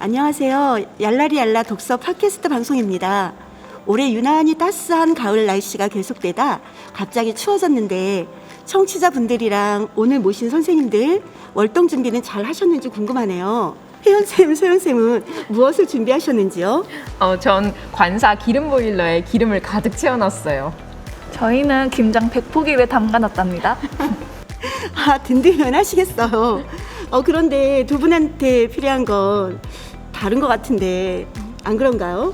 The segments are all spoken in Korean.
안녕하세요. 얄라리얄라 독서 팟캐스트 방송입니다. 올해 유난히 따스한 가을 날씨가 계속되다 갑자기 추워졌는데 청취자분들이랑 오늘 모신 선생님들 월동 준비는 잘 하셨는지 궁금하네요. 혜연쌤, 소연쌤은 무엇을 준비하셨는지요? 전 관사 기름 보일러에 기름을 가득 채워놨어요. 저희는 김장 100포기를 담가놨답니다. 든든하시겠어요. 그런데 두 분한테 필요한 건 다른 것 같은데 안 그런가요?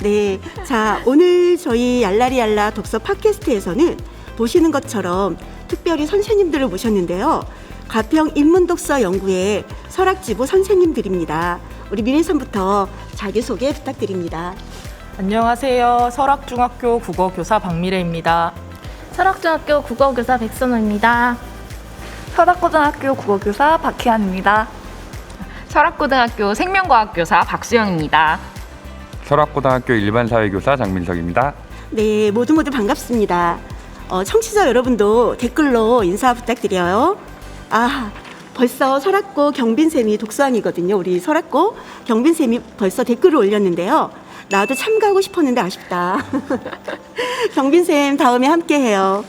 네, 자 오늘 저희 얄라리얄라 독서 팟캐스트에서는 보시는 것처럼 특별히 선생님들을 모셨는데요. 가평 인문독서 연구의 설학지부 선생님들입니다. 우리 미래선부터 자기소개 부탁드립니다. 안녕하세요. 설학중학교 국어교사 박미래입니다. 설학중학교 국어교사 백선호입니다. 설학고등학교 국어교사 박희안입니다. 설학고등학교 생명과학교사 박수영입니다. 설학고등학교 일반사회교사 장민석입니다. 네, 모두 반갑습니다. 청취자 여러분도 댓글로 인사 부탁드려요. 벌써 설학고 경빈쌤이 독서왕이거든요. 우리 설학고 경빈쌤이 벌써 댓글을 올렸는데요. 나도 참가하고 싶었는데 아쉽다. 경빈쌤 다음에 함께해요.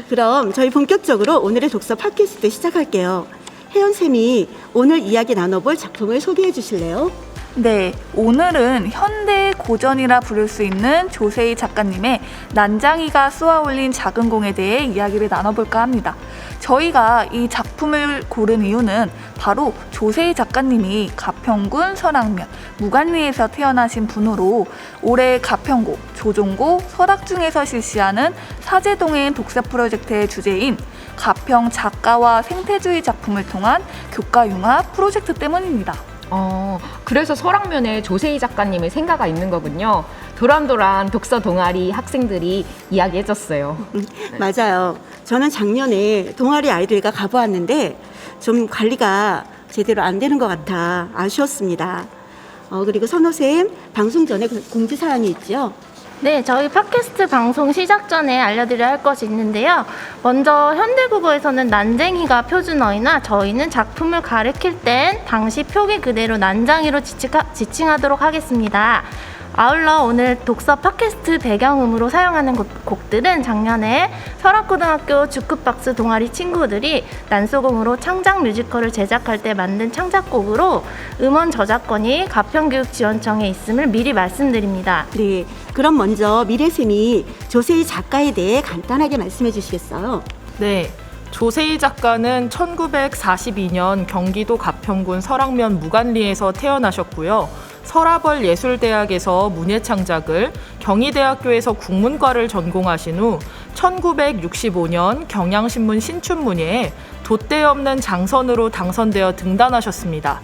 그럼 저희 본격적으로 오늘의 독서 팟캐스트 시작할게요. 혜연쌤이 오늘 이야기 나눠볼 작품을 소개해 주실래요? 네, 오늘은 현대 고전이라 부를 수 있는 조세희 작가님의 난장이가 쏘아올린 작은 공에 대해 이야기를 나눠볼까 합니다. 저희가 이 작품을 고른 이유는 바로 조세희 작가님이 가평군 설악면 무관리에서 태어나신 분으로 올해 가평고, 조종고, 설악중에서 실시하는 사제동행 독서 프로젝트의 주제인 가평 작가와 생태주의 작품을 통한 교과융합 프로젝트 때문입니다. 그래서 설악면에 조세희 작가님의 생가가 있는 거군요. 도란도란 독서 동아리 학생들이 이야기해줬어요. 맞아요. 저는 작년에 동아리 아이들과 가보았는데 좀 관리가 제대로 안 되는 것 같아 아쉬웠습니다. 그리고 선호쌤, 방송 전에 공지사항이 있죠? 네, 저희 팟캐스트 방송 시작 전에 알려드려야 할 것이 있는데요. 먼저 현대국어에서는 난쟁이가 표준어이나 저희는 작품을 가리킬 땐 당시 표기 그대로 난장이로 지칭하도록 하겠습니다. 아울러 오늘 독서 팟캐스트 배경음으로 사용하는 곡들은 작년에 설악고등학교 주크박스 동아리 친구들이 난소공으로 창작 뮤지컬을 제작할 때 만든 창작곡으로 음원 저작권이 가평교육지원청에 있음을 미리 말씀드립니다. 네, 그럼 먼저 미래쌤이 조세희 작가에 대해 간단하게 말씀해 주시겠어요? 네. 조세희 작가는 1942년 경기도 가평군 설악면 무관리에서 태어나셨고요. 서라벌 예술대학에서 문예창작을, 경희대학교에서 국문과를 전공하신 후 1965년 경향신문 신춘문예에 돛대 없는 장선으로 당선되어 등단하셨습니다.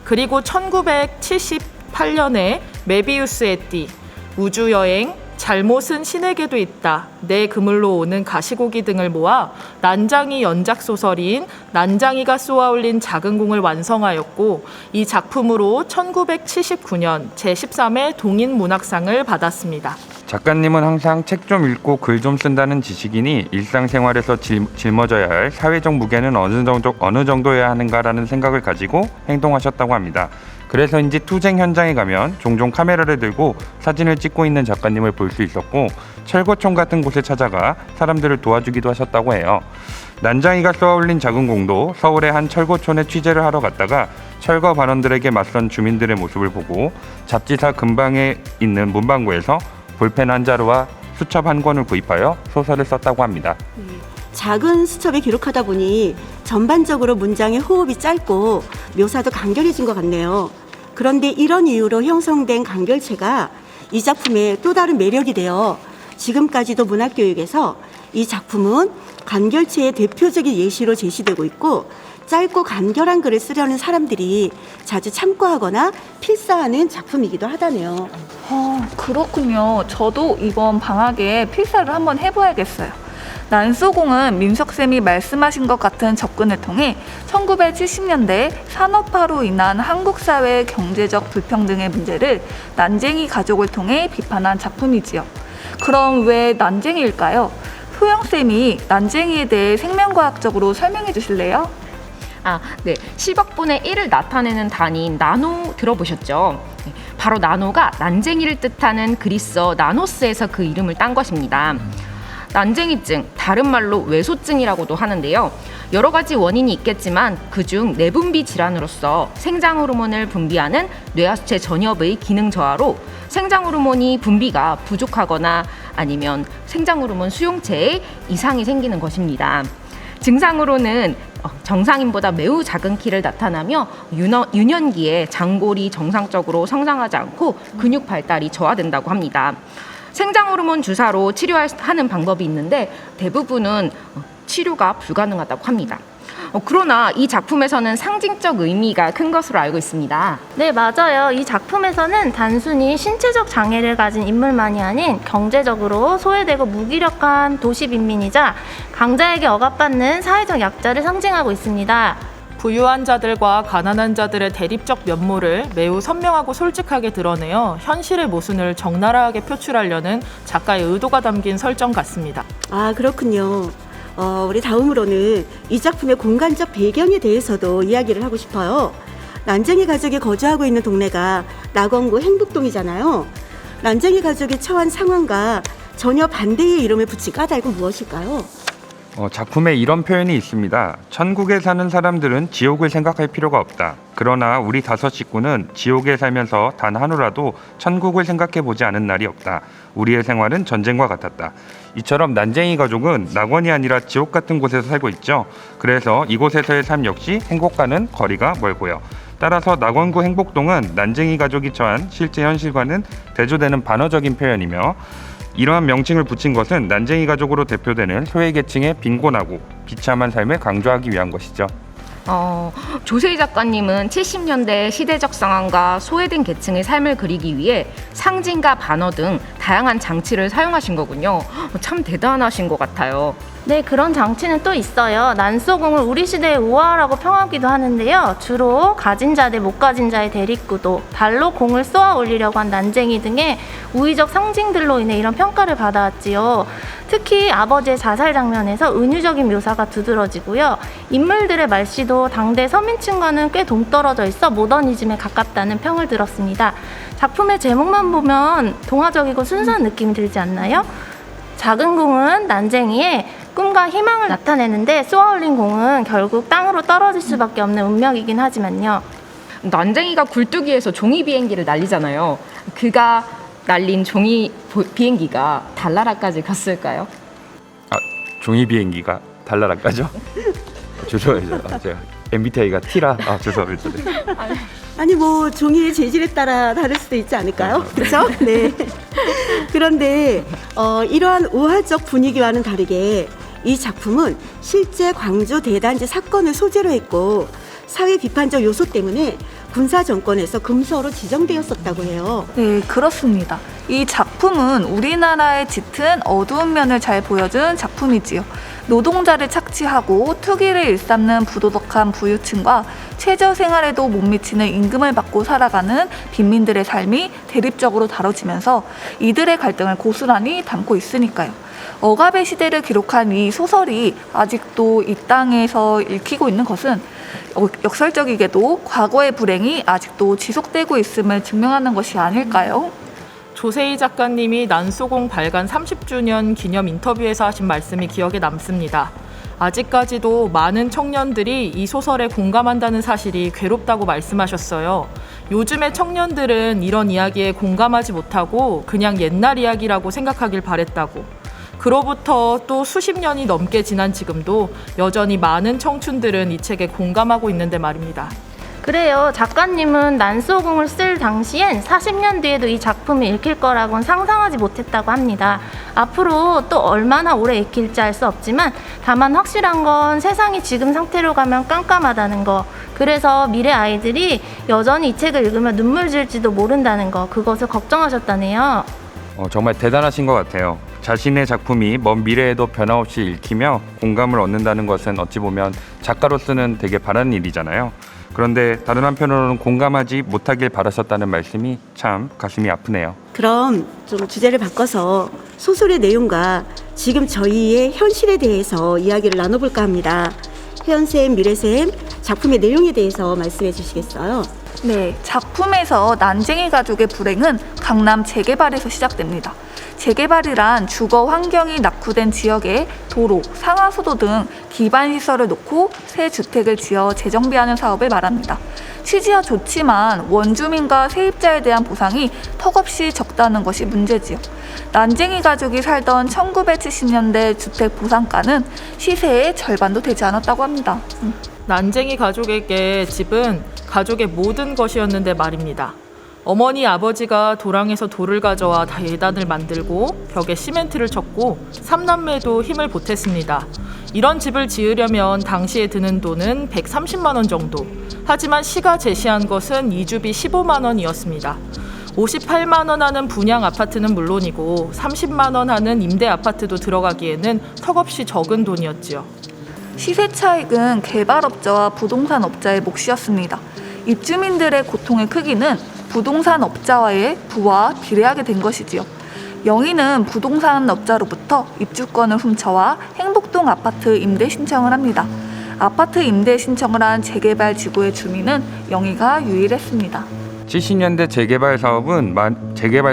그리고 1978년에 메비우스의 띠, 우주여행, 잘못은 신에게도 있다, 내 그물로 오는 가시고기 등을 모아 난장이 연작소설인 난장이가 쏘아올린 작은 공을 완성하였고 이 작품으로 1979년 제13회 동인문학상을 받았습니다. 작가님은 항상 책 좀 읽고 글 좀 쓴다는 지식인이 일상생활에서 짊어져야 할 사회적 무게는 어느 정도여야 하는가라는 생각을 가지고 행동하셨다고 합니다. 그래서인지 투쟁 현장에 가면 종종 카메라를 들고 사진을 찍고 있는 작가님을 볼 수 있었고 철거촌 같은 곳에 찾아가 사람들을 도와주기도 하셨다고 해요. 난장이가 쏘아올린 작은 공도 서울의 한 철거촌에 취재를 하러 갔다가 철거 반원들에게 맞선 주민들의 모습을 보고 잡지사 근방에 있는 문방구에서 볼펜 한 자루와 수첩 한 권을 구입하여 소설을 썼다고 합니다. 작은 수첩에 기록하다 보니 전반적으로 문장의 호흡이 짧고 묘사도 간결해진 것 같네요. 그런데 이런 이유로 형성된 간결체가 이 작품의 또 다른 매력이 되어 지금까지도 문학교육에서 이 작품은 간결체의 대표적인 예시로 제시되고 있고 짧고 간결한 글을 쓰려는 사람들이 자주 참고하거나 필사하는 작품이기도 하다네요. 그렇군요. 저도 이번 방학에 필사를 한번 해봐야겠어요. 난소공은 민석쌤이 말씀하신 것 같은 접근을 통해 1970년대 산업화로 인한 한국 사회의 경제적 불평등의 문제를 난쟁이 가족을 통해 비판한 작품이지요. 그럼 왜 난쟁이일까요? 소영쌤이 난쟁이에 대해 생명과학적으로 설명해 주실래요? 네. 10억 분의 1을 나타내는 단위인 나노 들어보셨죠? 네. 바로 나노가 난쟁이를 뜻하는 그리스어 나노스에서 그 이름을 딴 것입니다. 난쟁이증, 다른 말로 외소증이라고도 하는데요. 여러 가지 원인이 있겠지만 그중 내분비 질환으로서 생장 호르몬을 분비하는 뇌하수체 전엽의 기능 저하로 생장 호르몬이 분비가 부족하거나 아니면 생장 호르몬 수용체에 이상이 생기는 것입니다. 증상으로는 정상인보다 매우 작은 키를 나타나며 유년기에 장골이 정상적으로 성장하지 않고 근육 발달이 저하된다고 합니다. 생장 호르몬 주사로 치료하는 방법이 있는데 대부분은 치료가 불가능하다고 합니다. 그러나 이 작품에서는 상징적 의미가 큰 것으로 알고 있습니다. 네, 맞아요. 이 작품에서는 단순히 신체적 장애를 가진 인물만이 아닌 경제적으로 소외되고 무기력한 도시 빈민이자 강자에게 억압받는 사회적 약자를 상징하고 있습니다. 부유한 자들과 가난한 자들의 대립적 면모를 매우 선명하고 솔직하게 드러내어 현실의 모순을 적나라하게 표출하려는 작가의 의도가 담긴 설정 같습니다. 아, 그렇군요. 우리 다음으로는 이 작품의 공간적 배경에 대해서도 이야기를 하고 싶어요. 난쟁이 가족이 거주하고 있는 동네가 낙원구 행북동이잖아요. 난쟁이 가족이 처한 상황과 전혀 반대의 이름을 붙인 까닭은 무엇일까요? 작품에 이런 표현이 있습니다. 천국에 사는 사람들은 지옥을 생각할 필요가 없다. 그러나 우리 5 식구는 지옥에 살면서 단 하루라도 천국을 생각해 보지 않은 날이 없다. 우리의 생활은 전쟁과 같았다. 이처럼 난쟁이 가족은 낙원이 아니라 지옥 같은 곳에서 살고 있죠. 그래서 이곳에서의 삶 역시 행복과는 거리가 멀고요. 따라서 낙원구 행복동은 난쟁이 가족이 처한 실제 현실과는 대조되는 반어적인 표현이며 이러한 명칭을 붙인 것은 난쟁이 가족으로 대표되는 소외계층의 빈곤하고 비참한 삶을 강조하기 위한 것이죠. 조세희 작가님은 70년대 시대적 상황과 소외된 계층의 삶을 그리기 위해 상징과 반어 등 다양한 장치를 사용하신 거군요. 참 대단하신 것 같아요. 네, 그런 장치는 또 있어요. 난소공을 우리 시대의 우화라고 평하기도 하는데요. 주로 가진 자 대 못 가진 자의 대립구도, 발로 공을 쏘아 올리려고 한 난쟁이 등의 우위적 상징들로 인해 이런 평가를 받아왔지요. 특히 아버지의 자살 장면에서 은유적인 묘사가 두드러지고요. 인물들의 말씨도 당대 서민층과는 꽤 동떨어져 있어 모더니즘에 가깝다는 평을 들었습니다. 작품의 제목만 보면 동화적이고 순수한 느낌이 들지 않나요? 작은 공은 난쟁이의 꿈과 희망을 나타내는데 쏘아올린 공은 결국 땅으로 떨어질 수밖에 없는 운명이긴 하지만요. 난쟁이가 굴뚝위에서 종이 비행기를 날리잖아요. 그가 날린 종이 비행기가 달나라까지 갔을까요? 종이 비행기가 달나라까죠? 죄송해요. 제가 MBTI가 T라 죄송합니다. 아니 뭐 종이의 재질에 따라 다를 수도 있지 않을까요? 그렇죠? 네. 그런데 이러한 우화적 분위기와는 다르게 이 작품은 실제 광주 대단지 사건을 소재로 했고 사회 비판적 요소 때문에 군사 정권에서 금서로 지정되었었다고 해요. 네, 그렇습니다. 이 작품은 우리나라의 짙은 어두운 면을 잘 보여준 작품이지요. 노동자를 착취하고 투기를 일삼는 부도덕한 부유층과 최저 생활에도 못 미치는 임금을 받고 살아가는 빈민들의 삶이 대립적으로 다뤄지면서 이들의 갈등을 고스란히 담고 있으니까요. 억압의 시대를 기록한 이 소설이 아직도 이 땅에서 읽히고 있는 것은 역설적이게도 과거의 불행이 아직도 지속되고 있음을 증명하는 것이 아닐까요? 조세희 작가님이 난소공 발간 30주년 기념 인터뷰에서 하신 말씀이 기억에 남습니다. 아직까지도 많은 청년들이 이 소설에 공감한다는 사실이 괴롭다고 말씀하셨어요. 요즘의 청년들은 이런 이야기에 공감하지 못하고 그냥 옛날 이야기라고 생각하길 바랬다고. 그로부터 또 수십 년이 넘게 지난 지금도 여전히 많은 청춘들은 이 책에 공감하고 있는데 말입니다. 그래요. 작가님은 난소공을 쓸 당시엔 40년 뒤에도 이 작품을 읽힐 거라고는 상상하지 못했다고 합니다. 앞으로 또 얼마나 오래 읽힐지 알 수 없지만 다만 확실한 건 세상이 지금 상태로 가면 깜깜하다는 거. 그래서 미래 아이들이 여전히 이 책을 읽으면 눈물 질지도 모른다는 거. 그것을 걱정하셨다네요. 정말 대단하신 것 같아요. 자신의 작품이 먼 미래에도 변함없이 읽히며 공감을 얻는다는 것은 어찌 보면 작가로서는 되게 바라는 일이잖아요. 그런데 다른 한편으로는 공감하지 못하길 바라셨다는 말씀이 참 가슴이 아프네요. 그럼 좀 주제를 바꿔서 소설의 내용과 지금 저희의 현실에 대해서 이야기를 나눠볼까 합니다. 회원쌤, 미래쌤 작품의 내용에 대해서 말씀해 주시겠어요? 네, 작품에서 난쟁이 가족의 불행은 강남 재개발에서 시작됩니다. 재개발이란 주거 환경이 낙후된 지역에 도로, 상하수도 등 기반시설을 놓고 새 주택을 지어 재정비하는 사업을 말합니다. 취지야 좋지만 원주민과 세입자에 대한 보상이 턱없이 적다는 것이 문제지요. 난쟁이 가족이 살던 1970년대 주택 보상가는 시세의 절반도 되지 않았다고 합니다. 난쟁이 가족에게 집은 가족의 모든 것이었는데 말입니다. 어머니 아버지가 도랑에서 돌을 가져와 예단을 만들고 벽에 시멘트를 쳤고 삼남매도 힘을 보탰습니다. 이런 집을 지으려면 당시에 드는 돈은 130만 원 정도. 하지만 시가 제시한 것은 이주비 15만 원이었습니다. 58만 원 하는 분양 아파트는 물론이고 30만 원 하는 임대 아파트도 들어가기에는 턱없이 적은 돈이었지요. 시세 차익은 개발업자와 부동산 업자의 몫이었습니다. 입주민들의 고통의 크기는 부동산 업자와의 부와 비례하게 된 것이지요. 영희는 부동산 업자로부터 입주권을 훔쳐와 행복동 아파트 임대 신청을 합니다. 아파트 임대 신청을 한 재개발 지구의 주민은 영희가 유일했습니다. 70년대 재개발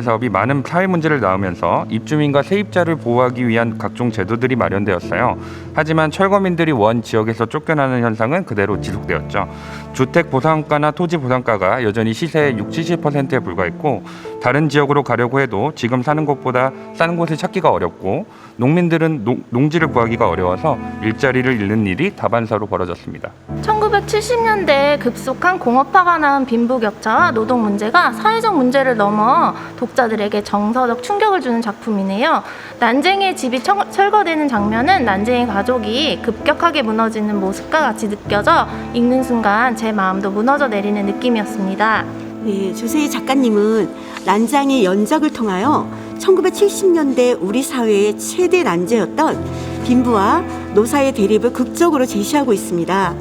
사업이 많은 사회 문제를 낳으면서 입주민과 세입자를 보호하기 위한 각종 제도들이 마련되었어요. 하지만 철거민들이 원 지역에서 쫓겨나는 현상은 그대로 지속되었죠. 주택 보상가나 토지 보상가가 여전히 시세의 60-70%에 불과했고 다른 지역으로 가려고 해도 지금 사는 곳보다 싼 곳을 찾기가 어렵고 농민들은 농지를 구하기가 어려워서 일자리를 잃는 일이 다반사로 벌어졌습니다. 1970년대에 급속한 공업화가 낳은 빈부격차와 노동 문제가 사회적 문제를 넘어 독자들에게 정서적 충격을 주는 작품이네요. 난쟁이의 집이 철거되는 장면은 난쟁이 가족이 급격하게 무너지는 모습과 같이 느껴져 읽는 순간 제 마음도 무너져 내리는 느낌이었습니다. 네, 조세희 작가님은 난장의 연작을 통하여 1970년대 우리 사회의 최대 난제였던 빈부와 노사의 대립을 극적으로 제시하고 있습니다.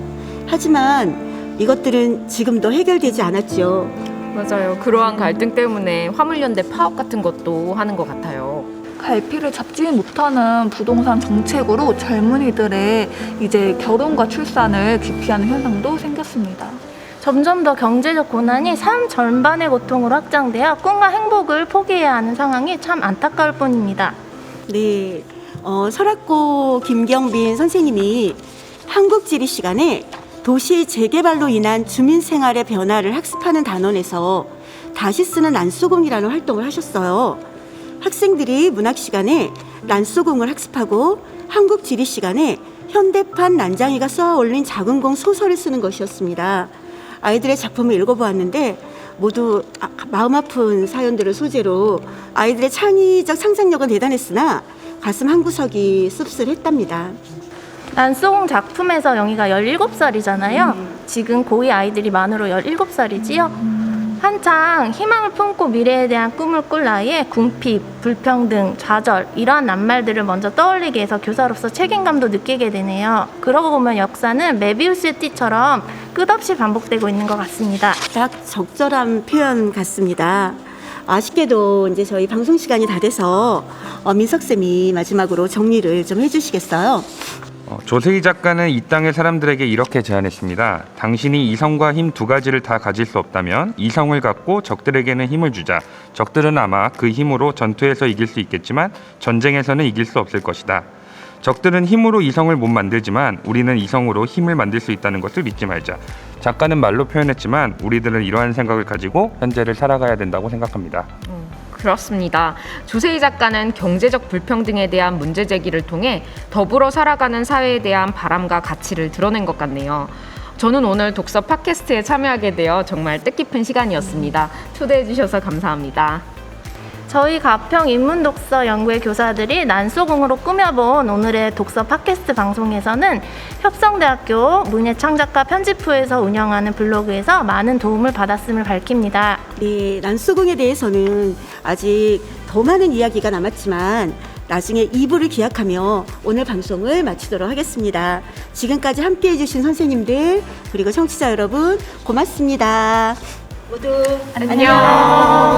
하지만 이것들은 지금도 해결되지 않았죠. 맞아요. 그러한 갈등 때문에 화물연대 파업 같은 것도 하는 것 같아요. 갈피를 잡지 못하는 부동산 정책으로 젊은이들의 이제 결혼과 출산을 기피하는 현상도 생겼습니다. 점점 더 경제적 고난이 삶 전반의 고통으로 확장되어 꿈과 행복을 포기해야 하는 상황이 참 안타까울 뿐입니다. 네, 설악고 김경빈 선생님이 한국지리 시간에 도시 재개발로 인한 주민 생활의 변화를 학습하는 단원에서 다시 쓰는 난소공이라는 활동을 하셨어요. 학생들이 문학 시간에 난소공을 학습하고 한국지리 시간에 현대판 난장이가 쏘아 올린 작은 공 소설을 쓰는 것이었습니다. 아이들의 작품을 읽어보았는데 모두 마음 아픈 사연들을 소재로 아이들의 창의적 상상력은 대단했으나 가슴 한구석이 씁쓸했답니다. 난소공 작품에서 영희가 17살이잖아요. 지금 고2 아이들이 만으로 17살이지요. 한창 희망을 품고 미래에 대한 꿈을 꿀 나이에 궁핍, 불평등, 좌절 이러한 낱말들을 먼저 떠올리게 해서 교사로서 책임감도 느끼게 되네요. 그러고 보면 역사는 메비우스의 띠처럼 끝없이 반복되고 있는 것 같습니다. 딱 적절한 표현 같습니다. 아쉽게도 이제 저희 방송 시간이 다 돼서 민석쌤이 마지막으로 정리를 좀 해주시겠어요? 조세희 작가는 이 땅의 사람들에게 이렇게 제안했습니다. 당신이 이성과 힘 두 가지를 다 가질 수 없다면 이성을 갖고 적들에게는 힘을 주자. 적들은 아마 그 힘으로 전투에서 이길 수 있겠지만 전쟁에서는 이길 수 없을 것이다. 적들은 힘으로 이성을 못 만들지만 우리는 이성으로 힘을 만들 수 있다는 것을 잊지 말자. 작가는 말로 표현했지만 우리들은 이러한 생각을 가지고 현재를 살아가야 된다고 생각합니다. 그렇습니다. 조세희 작가는 경제적 불평등에 대한 문제 제기를 통해 더불어 살아가는 사회에 대한 바람과 가치를 드러낸 것 같네요. 저는 오늘 독서 팟캐스트에 참여하게 되어 정말 뜻깊은 시간이었습니다. 초대해 주셔서 감사합니다. 저희 가평 인문독서 연구회 교사들이 난소공으로 꾸며본 오늘의 독서 팟캐스트 방송에서는 협성대학교 문예창작가 편집부에서 운영하는 블로그에서 많은 도움을 받았음을 밝힙니다. 네, 난소공에 대해서는 아직 더 많은 이야기가 남았지만 나중에 2부를 기약하며 오늘 방송을 마치도록 하겠습니다. 지금까지 함께해 주신 선생님들 그리고 청취자 여러분 고맙습니다. 모두 안녕.